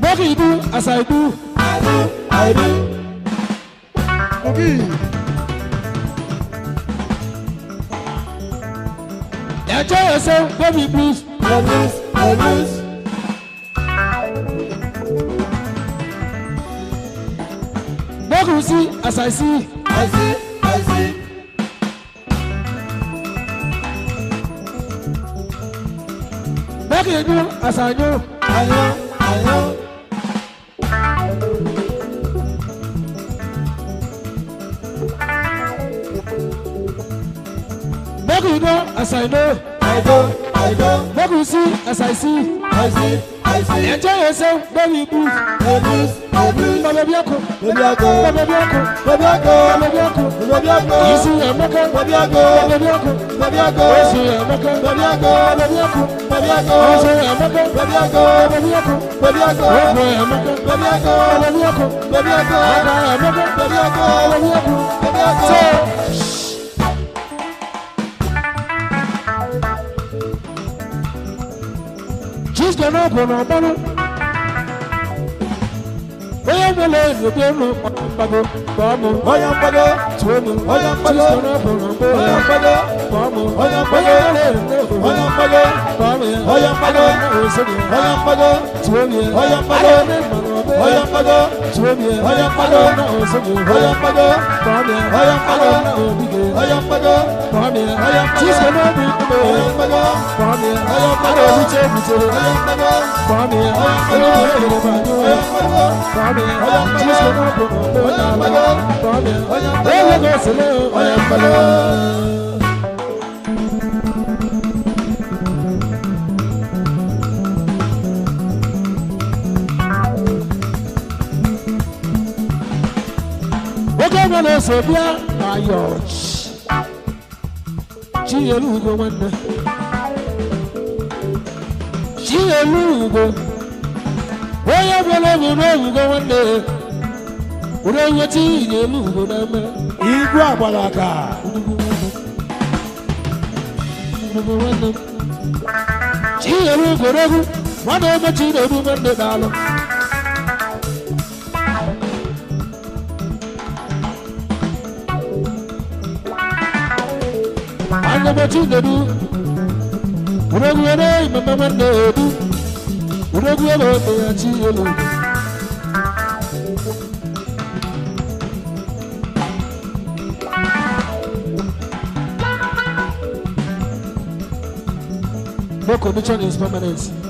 What do you do as I do? I do. Okay. Enjoy yourself, baby, please. Blues. What do you see as I see? I see. What do you do as I know? I know. What do you know as I know? I know. What do you see as I see? I see. Enjoy yourself, baby, blues. Baby, she's gonna go no better. I am the demo, Bago, I am Bago, Twin, I am Bago, no condition is permanent.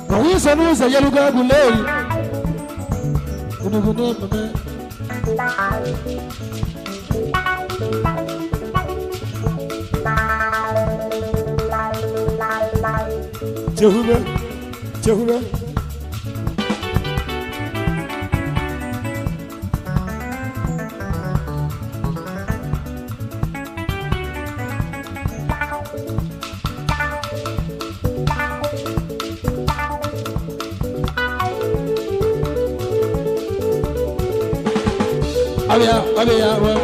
Oyi sanu se yeluga gulei. Gune mame. Jehovah, Jehovah. Abia, well.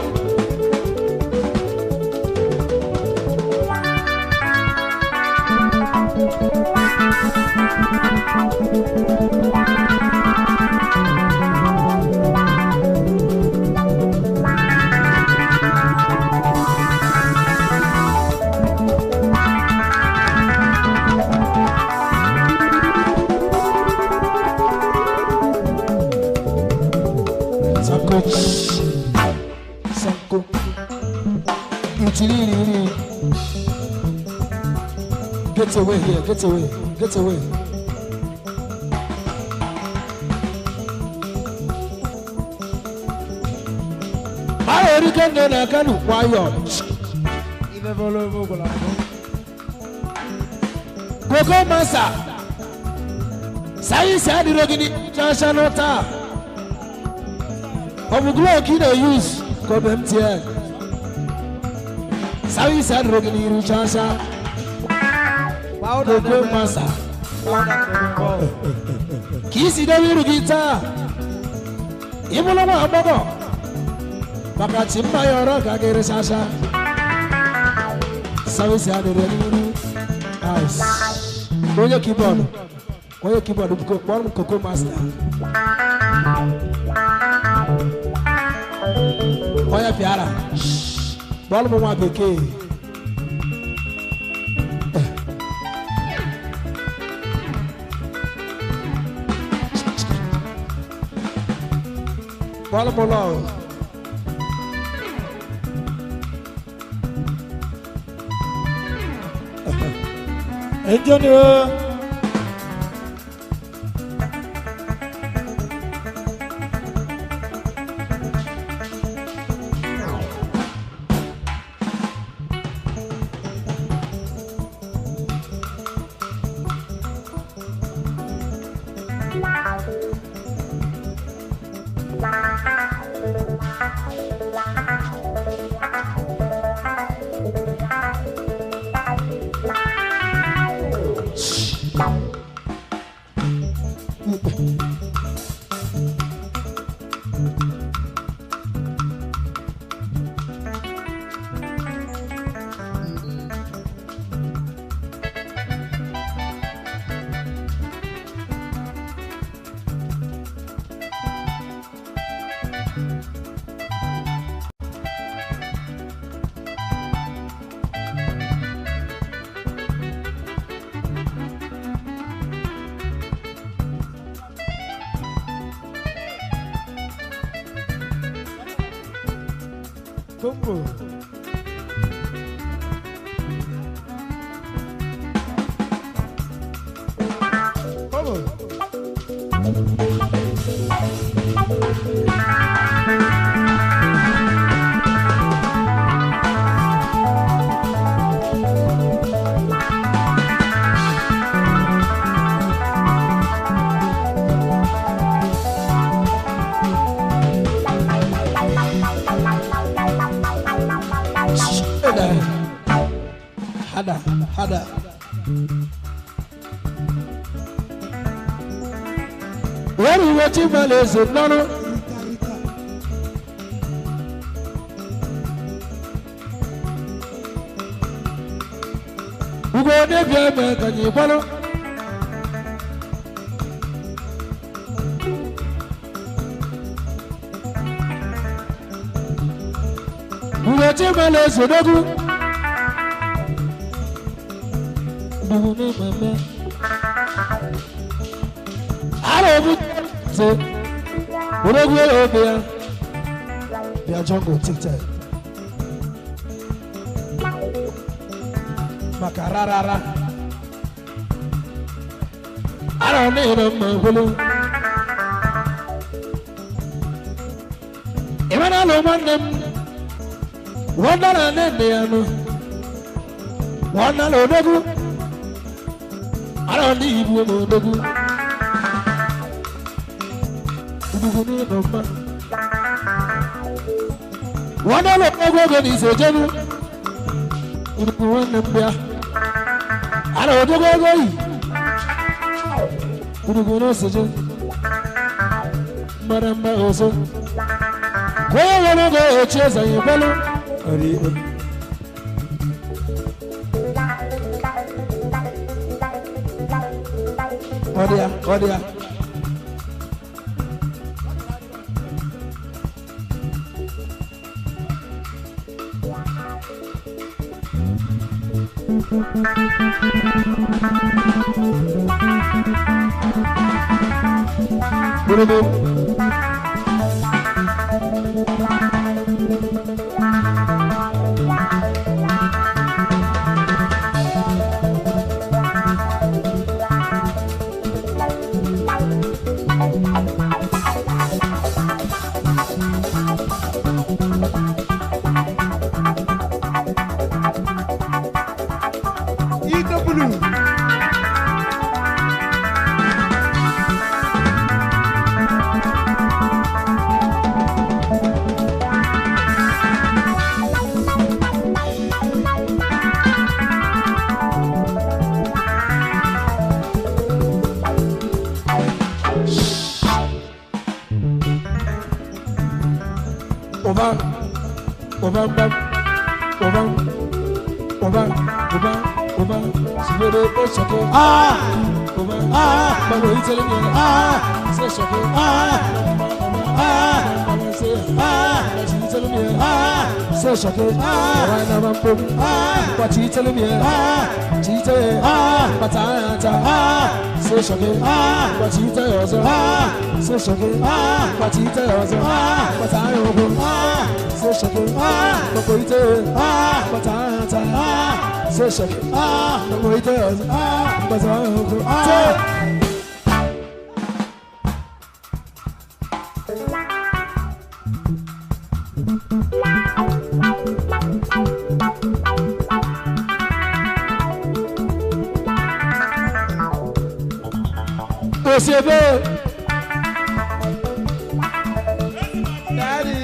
Get away here, get away, get away. I already can do that kind of wire. Coco Massa. Sai said the Rogini, Chanota. Of Glock in the use, called MTN. Sai said Rogini, Chansa. Coco Massa. Kisi the little guitar. Imolama Bobo. Pakachimba Yoro Kagere Sasha. Service had a ready. Nice. Go your keyboard. Go your keyboard. One Coco Master. Oya Piara. Balmo Beke. Balmo. Engineer. Combo. Hada. Where you watching Malaysia? No. We go there, can you follow? We watching Malaysia? No. I don't know. We're going over here. They are jungle TikTok. Macarara. I don't need a man. Even I don't want them. One dollar and then they are no. $1 double. I don't need you no double. You need no man. $1 double is a general. You want them there. I don't go. You go no such. Madam also. Where you go chase and you follow. Odia. What you telling me? Cheater, Patata, so shocking. What you tell us, so shocking. What you tell us, but I open, so shocking. But we tell Patata, so shocking. But we tell us, but I open. Daddy.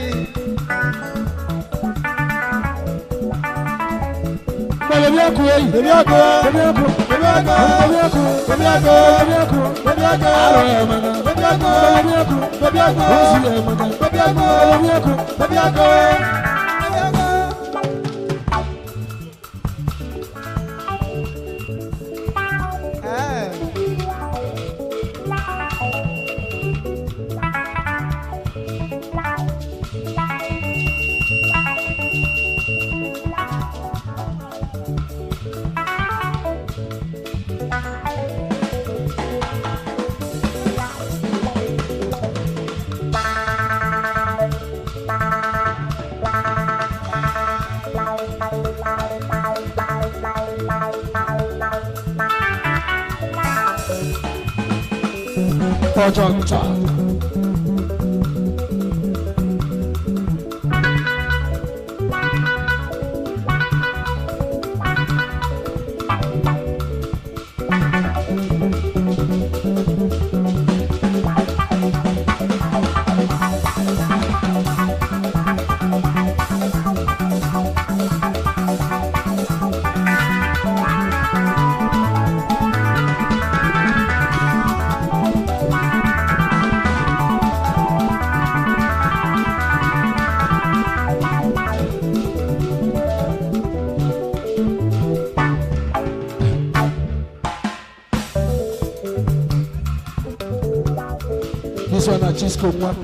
This one at Chisco one.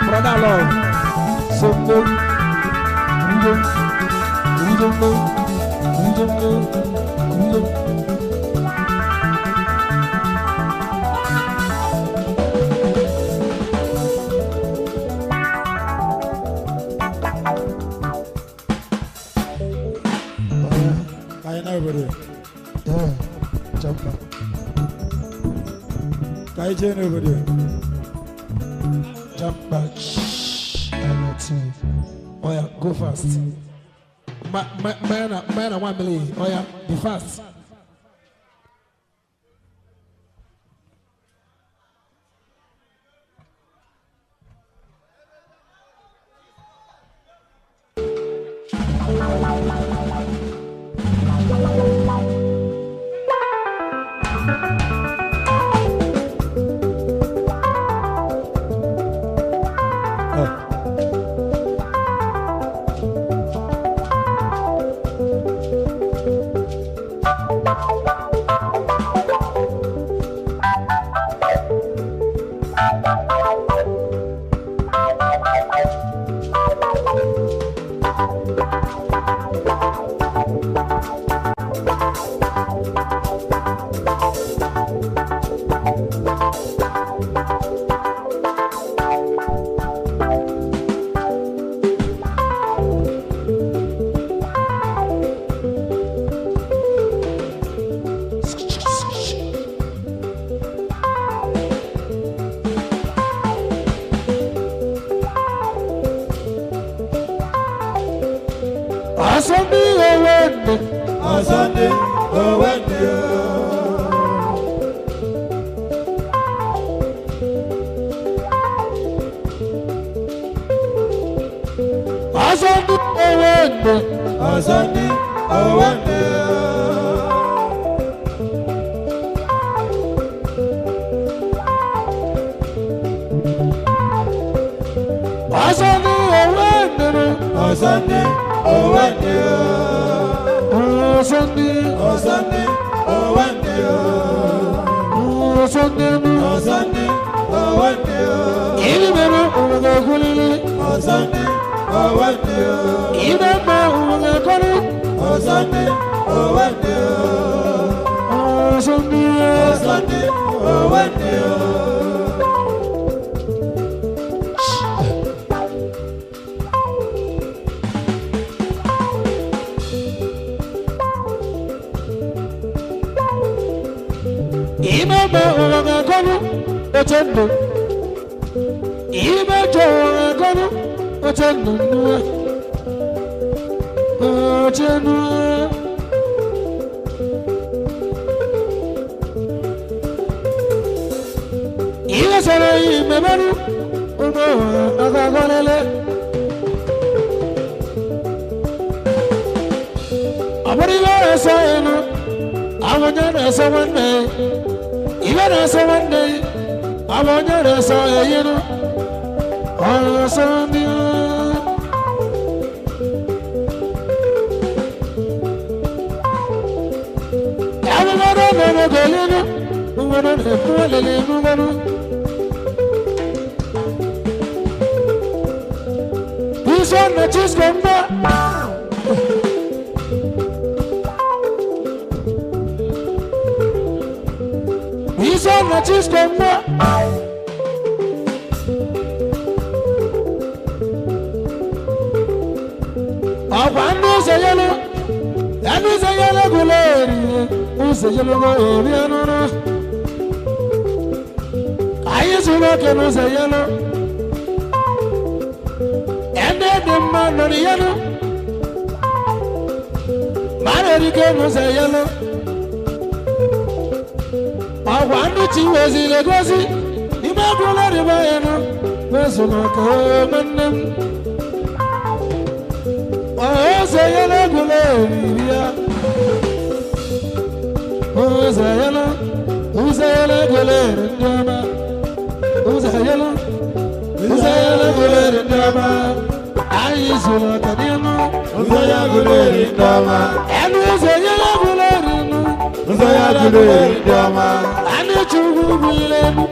Brother love, so good. We don't know. I know over there. Yeah, jump back. Kaijin over there. Jump back. Oh yeah, go fast. Man, 1 million. Oh yeah, be fast. Sunday, oh Wendy. Sunday, oh Wendy. Sunday, oh Wendy. Sunday, oh Sunday, oh Wendy, oh Sunday, oh Sunday, oh Wendy, Ilibero uga kulili, oh Sunday, oh Wendy, Ilibero uga kulili, oh Sunday, oh Wendy, oh Sunday, oh Sunday, oh Wendy. Imaba uga kono ochendo. Iba uga kono ochendo. Ochendo. Iba sara imebaru uno aga konele. Abariga saeno. Abanyana samane. Even as a one day, I want to say, you know, all Sunday. Everybody never go in, who wouldn't have fallen in. This one that just come back. Na chiskomba Abando sayelo Anu sayelo guleri Usayelo goeri anona Ayesuna kenu sayelo Ende demma noriano Mareri kenu sayelo Wanu chiwezi legosi, imagula ribayano, mesuna kamenem. Sayana guleria, Sayana guleria, Sayana. Uzayala guleri ndama. Ayi zula tadimu. Uzaya guleri ndama. Enu uzayala guleri nu. Uzaya guleri ndama. Ani chugu bilenu.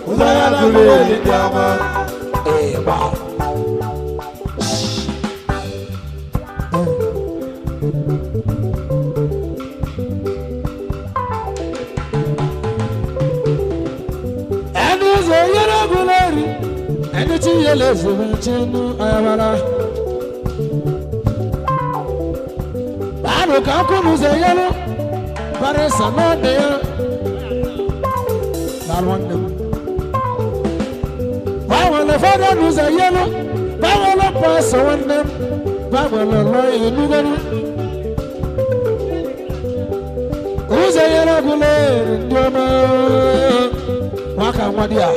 Uzaya guleri ndama. Eba. Enu uzayala guleri. Enu chiyele zubachenu ayabala. Bano kakunu zayala. Pare sanade ya. Balwande. Bawo le fada nu zayala. Bawo le paso wande. Bawo le loye nuganu. Uzayala guleri ndoma. Waka mwadia.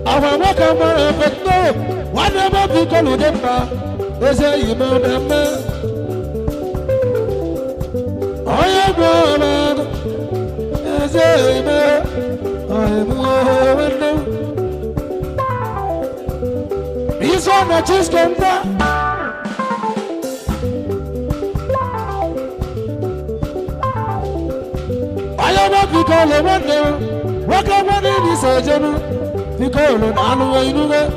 Awa waka mwa petno. Wane mabiko ludemba. Eze yime udemba. Oye gwana. Eze yime. Oye mwende. This one I just come back. I am not because I want them. What I want in this agent. Because I know I do that.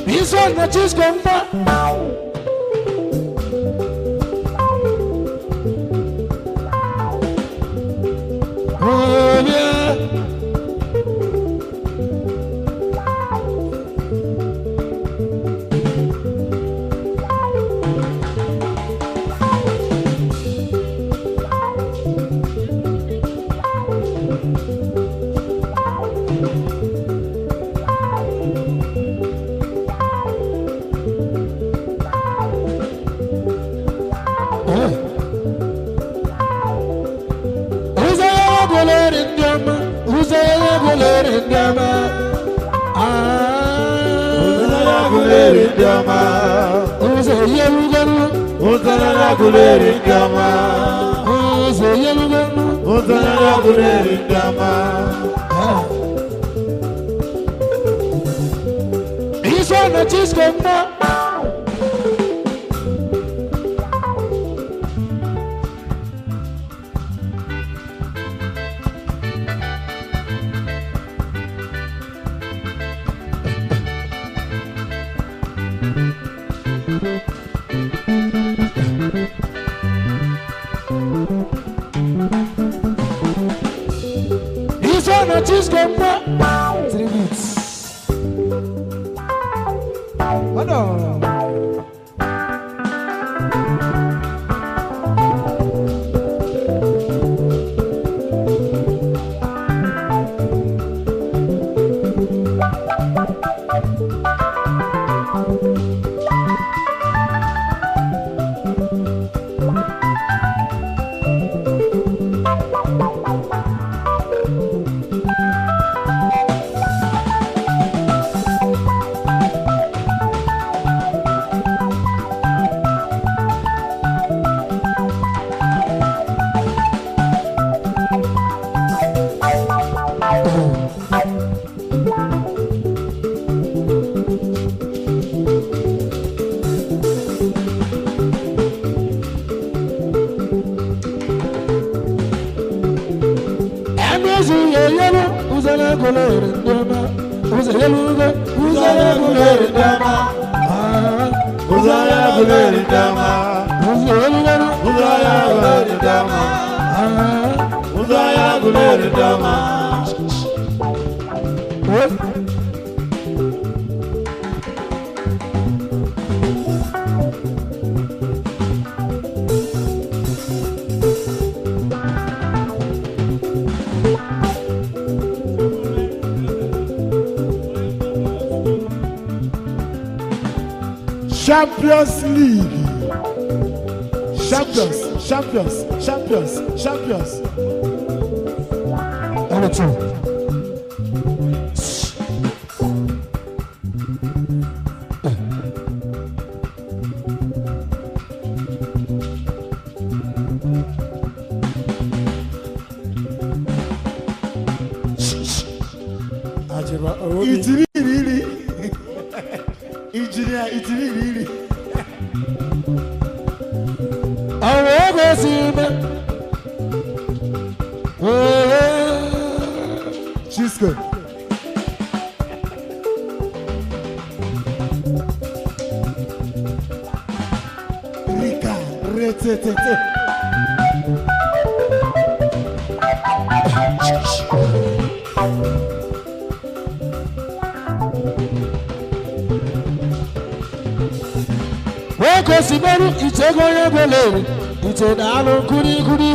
This one I just come back. Oh yeah. Uzaya guleri ndama. Uzaya guleri ndama. Uzaya luganu. Uzaya guleri ndama. Uzaya luganu. Uzaya guleri ndama. This one I just come back. This one I just come back. 3 minutes. Hold on. Uzaya guleri ndama. Uzaya luga. Uzaya guleri ndama. Uzaya guleri ndama. Uzaya luganu. Uzaya guleri ndama. Uzaya guleri ndama. Champions League. Champions. Number 2. Itiriri. Engineer, itiriri. Awo gosime. Chisco. Rika, retete. Woko simeru itego yegole ite dalo kuri kuri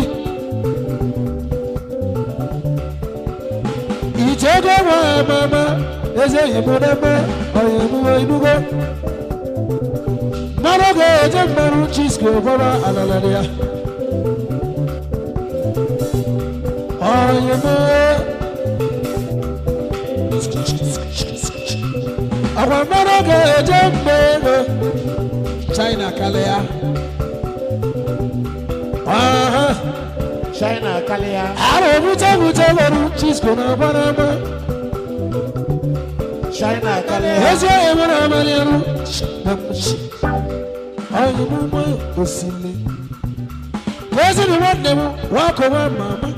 itego mama eze yimodeme oyimu inugo marogo ejemberu Chisco baba alalaria oyimu awa marogo ejemberu China Kalea. China Kalea. Aro muta Chisco na banama. China Kalea. Eze emana mariano. Ayo mama osile. Wezi ni wademu wako wa mama.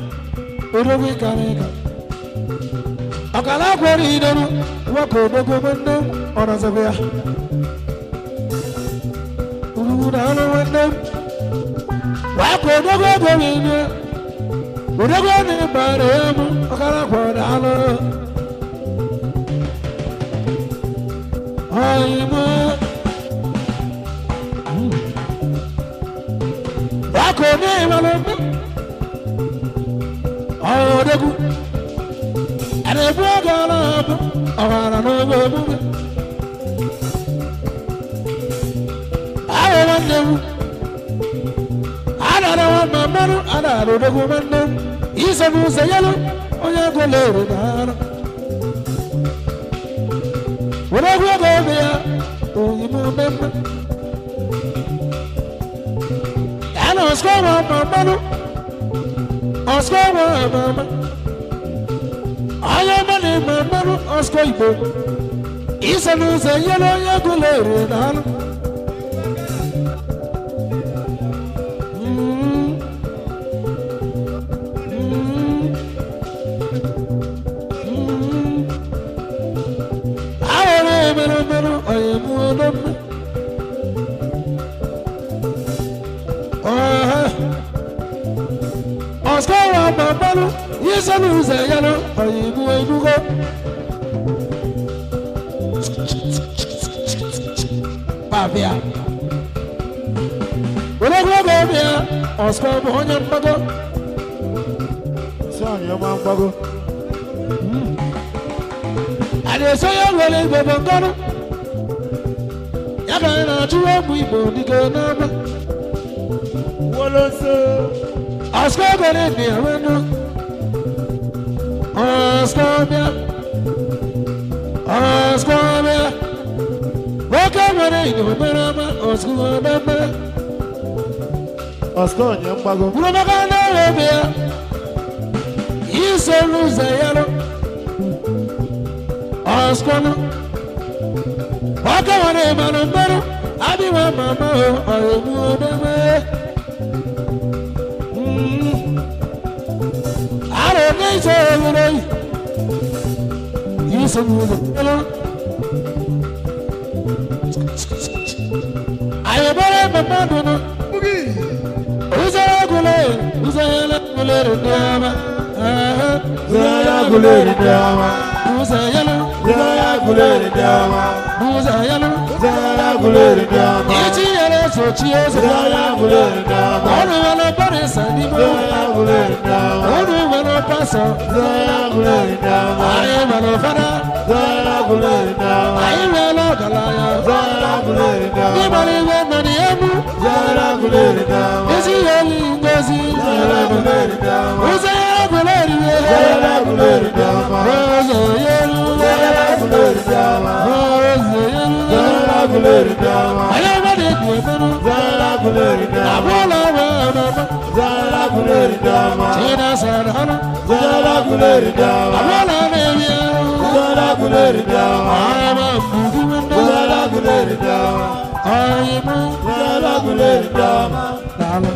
Urogi kareka. Akala kwari idenu wako dogo mando onazabia. Udano wandem wako dogo gomine udogo ni baremu akala kwa dano ayma wako ni malombe ayodogu anebu agala awara no gobu Ada wa mamaru ada dogo mandem isa musa yalo onya golere dana wona go be ya o yimu dem ana osko wa mamaru osko wa mama aya mane mamaru osko ibo isa musa yalo onya golere dana Yesanu zayalo ayibu ayibugo Babia Wona babia Oscar bonya bago Sonya mambago Ade soya wole bebongano Yaga na tuwa buibo diga na Wolonso Oscar gole ni aweno Oscar Welcome to the Oscar Oscar nyambago Ulomagana webea Iso luza yalo Oscar Welcome to Abiwa mama Oyebu deme I don't need to every day. Iso luza yalo Ayebare mama dono Uzaya gulere dama Uzaya gulere dama Uzaya gulere dama Uzaya gulere dama Ichi yale sochi eze Uzaya gulere dama Onu wala pare sanimo Uzaya gulere dama Onu wala pasa Uzaya gulere dama Aye wala fara Uzaya gulere dama Aye wala galaya Uzaya gulere dama Ibali wena ni emu Uzaya gulere dama Ichi yali ngozi Uzaya gulere dama Uzaya gulere Uzaya gulere dama Uzaya gulere dama Uzaya gulere dama Aye wade diemenu Uzaya gulere dama Abola wana Uzaya gulere dama Tina sarana Uzaya gulere dama Abola nevia Dala guleri dama. ama bugi manda Dala guleri dama. ayma Dala guleri dama. dala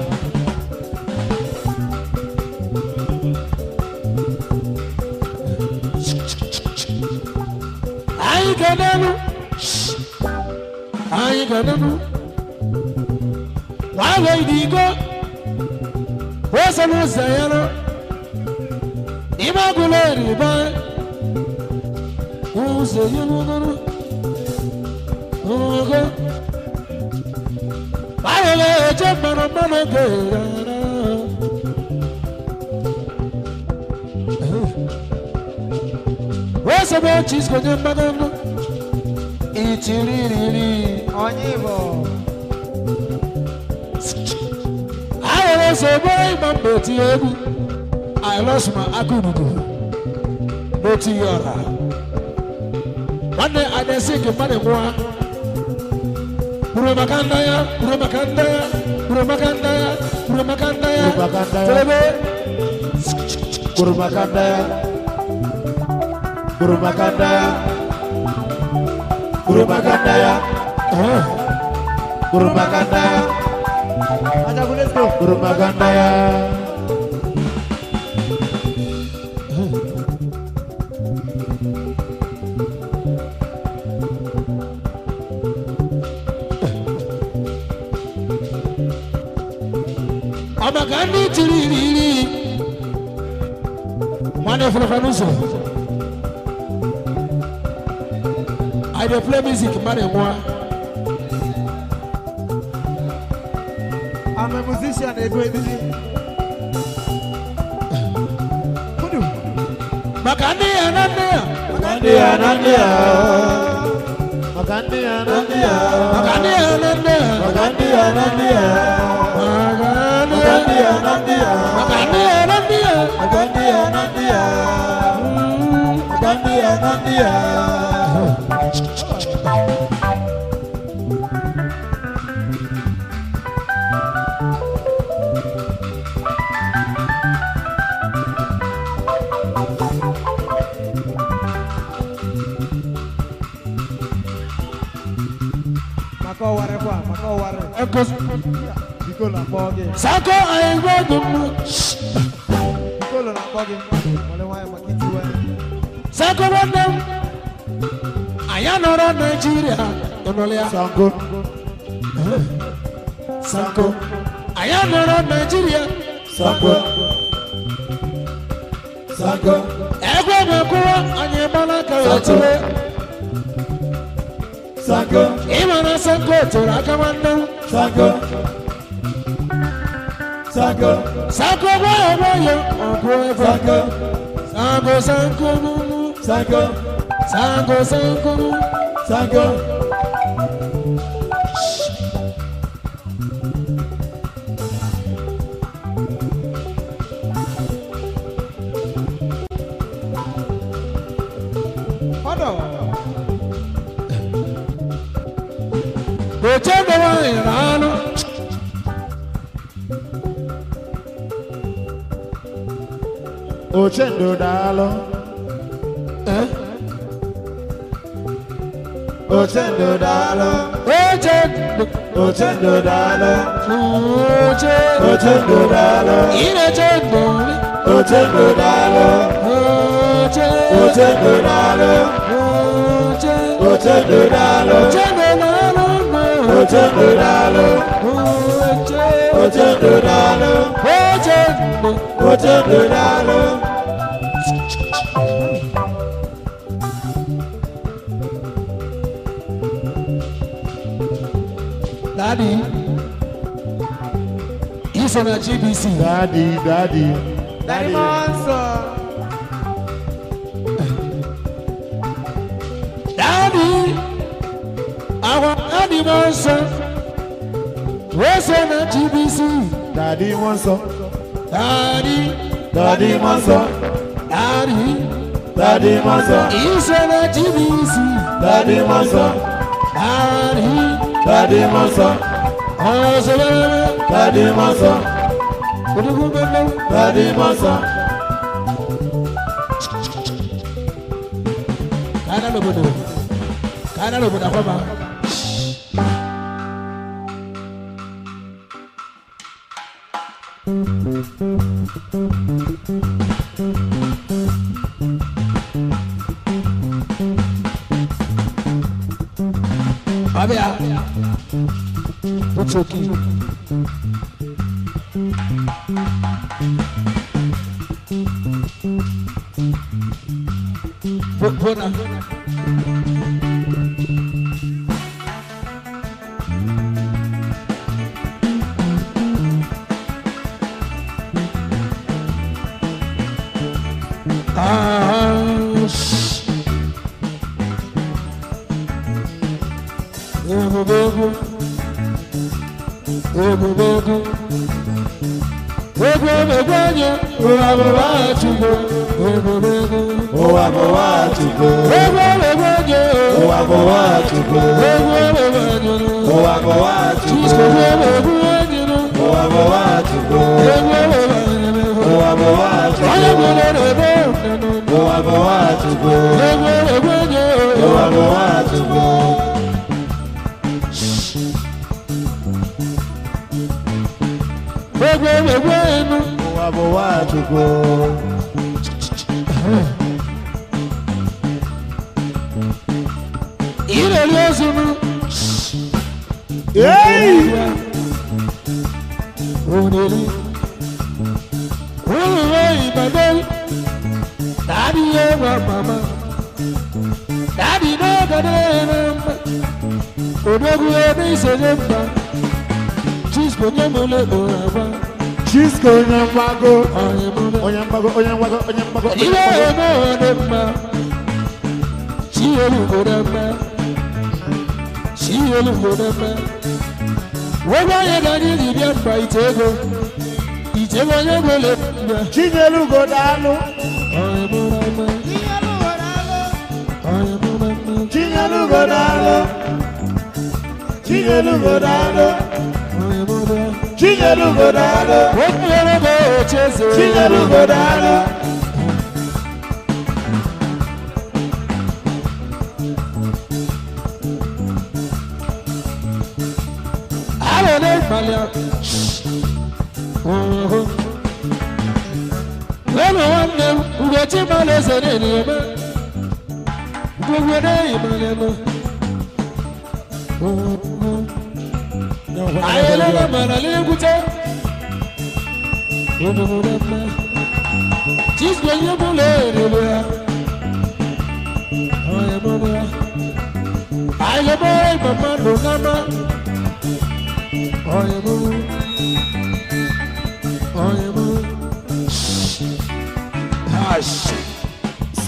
ay gananu wala idigo wasa no sayano imaguleri ba use yunu ogo wala jabana mana gera wasa bo chisco de magano itiriri Onyibo. I was a boy, my Betty. I lost my akudu. Betty Yora. One day I didn't see the money more. Buramakandaya, Buramakandaya, Buramakandaya, Buramakandaya, Buramakandaya. Buramakandaya. Buramakandaya. Buramakandaya. Aja let's go. Buramakandaya. Amagandi tiriri. Wonderful Fanuso. I dey play music, man. I'm a musician, a great musician. Makandi anandia. Makandi anandia. Makandi anandia. Makandi anandia. Makandi anandia. Makandi anandia. Makandi anandia. Makandi anandia. Makandi anandia. Bikola boge. Sako aigbodumu. Bikola na boge. Wale waya makiti wa. Sako wadam. Ayanoro Nigeria. Onolia. Sanko. Sako. Ayanoro Nigeria. Sanko. Sanko. Egwe mekuwa anyebala kayotire. Sanko. Imana Sanko tora kamando. Sanko. Sanko. Sanko boyo ogo Sanko. Sanko Sanko Sanko. Sanko Sanko Sanko. Ochendo wa irano. Ochendo dalo. Ochendo dalo. Ochendo dalo. Ochendo dalo. Inechendo. Ochendo dalo. Ochendo dalo. Ochendo dalo. Ochendo dalo. Ochendo dalo. Ochendo dalo. Daddy, he's on a GBC. Daddy. Daddy Monster. Daddy, our Daddy Monster. Where's on a GBC? Daddy Monster. Daddy, Daddy Monster. Daddy, Daddy Monster. he's on a GBC. Daddy Monster. Daddy Monster. Oh, so Daddy Monster. Daddy Monster. lobodo. Kana lobodo kwa ba. Abia. What's okay? Bona.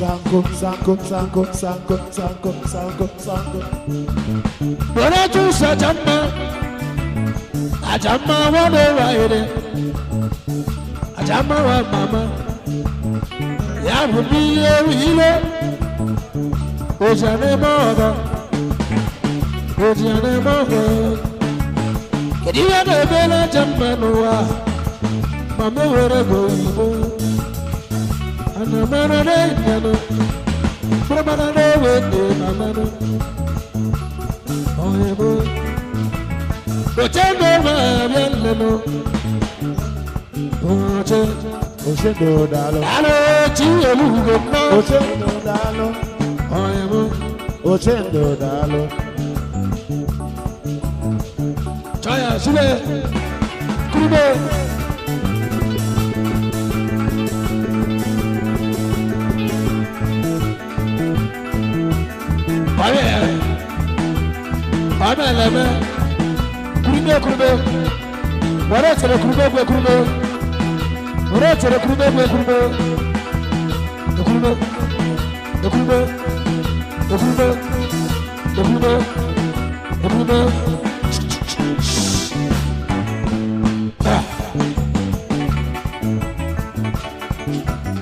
Sanko. Bora tu ajama wa do waire, ajama wa mama. Ya bubi ile, ojane moga, kediya do bela jamma noa, mama wera go ibo, anamara ne nyano. Brahmana ne wende mamano, oyebo. Ochendo mabieleno, Ochendo dalo, dalo chiyelugo no. Ochendo dalo, Oyebo. Ochendo dalo. Chaya sile, kube. Leme, kurube. Wara tere kurube. Wara tere kurube.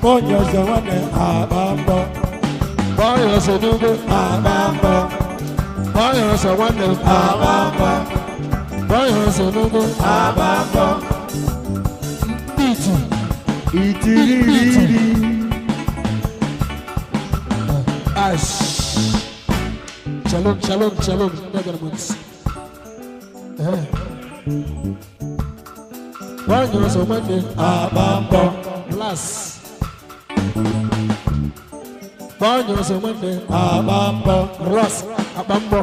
Bonyo zawane abambo. Bonyo zawane abambo. Bonyo zawane abambo. Bonyo zawane abambo. Iti. Ash. Shalom, shalom, shalom. One year so Monday. Abambo. Last. One year so Monday. Abambo. Ross. Abambo.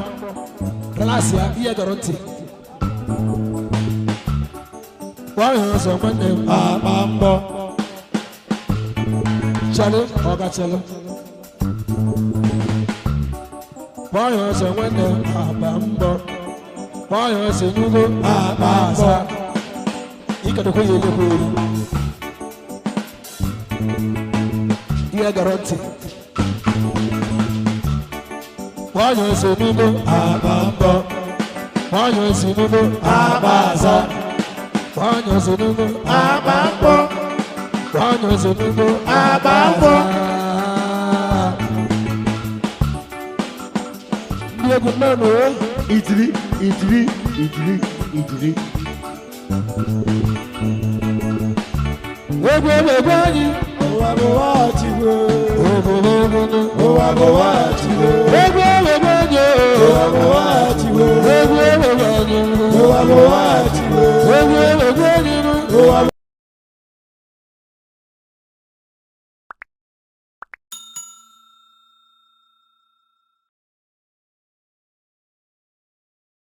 Last year, here guarantee. One year so Monday. Abambo. Shalom, Oga shalom. One year so Monday. Abambo. One year so you go. Abasa. Here guarantee. One year so you go. Abambo. One year so you go. Abasa. One year so you go. Abambo. One year so you go. Abambo. Be a good man, oh. Italy.